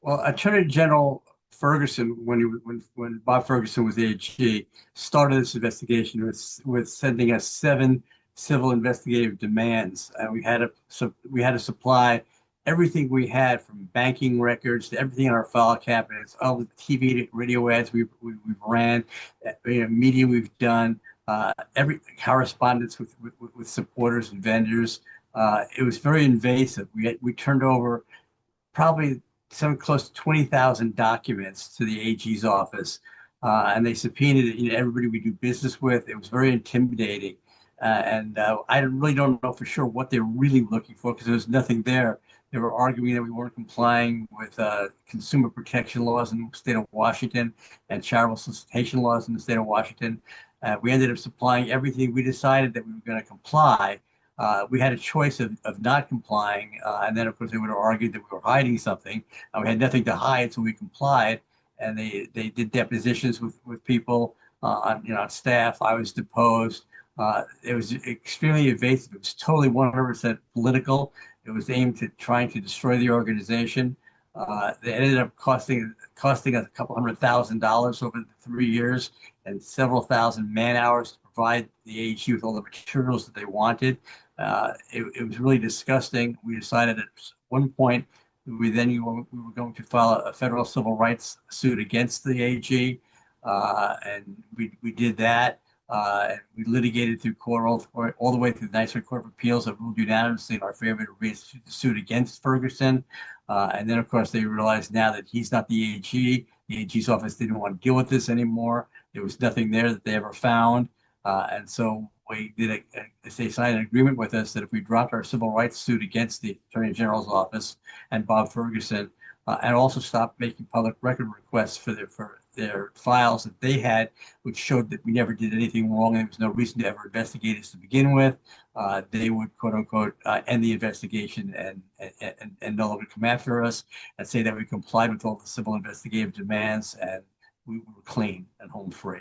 Well, Attorney General Ferguson, when Bob Ferguson was AG, started this investigation with sending us seven civil investigative demands, and we had to supply everything we had from banking records to everything in our file cabinets, all the TV, to radio ads we've ran, media we've done, every correspondence with supporters and vendors. It was very invasive. We turned over probably some close to 20,000 documents to the AG's office. And they subpoenaed everybody we do business with. It was very intimidating. And I really don't know for sure what they're really looking for because there was nothing there. They were arguing that we weren't complying with consumer protection laws in the state of Washington and charitable solicitation laws in the state of Washington. We ended up supplying everything. We decided that we were going to comply. We had a choice of not complying. And then, of course, they would have argued that we were hiding something. We had nothing to hide, so we complied. And they did depositions with people on staff. I was deposed. It was extremely invasive. It was totally 100% political. It was aimed at trying to destroy the organization. They ended up costing us a couple $100,000 over the 3 years and several thousand man hours to provide the AG with all the materials that they wanted. It was really disgusting. We decided at one point we were going to file a federal civil rights suit against the AG, and we did that. And we litigated through court all the way through the Ninth Circuit Court of Appeals that ruled unanimously in our favor to raise the suit against Ferguson. And then, of course, they realized now that he's not the AG. The AG's office didn't want to deal with this anymore. There was nothing there that they ever found. And so they signed an agreement with us that if we dropped our civil rights suit against the Attorney General's office and Bob Ferguson, and also stopped making public record requests for their files that they had, which showed that we never did anything wrong and there was no reason to ever investigate us to begin with. They would, quote unquote, end the investigation and no longer come after us and say that we complied with all the civil investigative demands and we were clean and home free.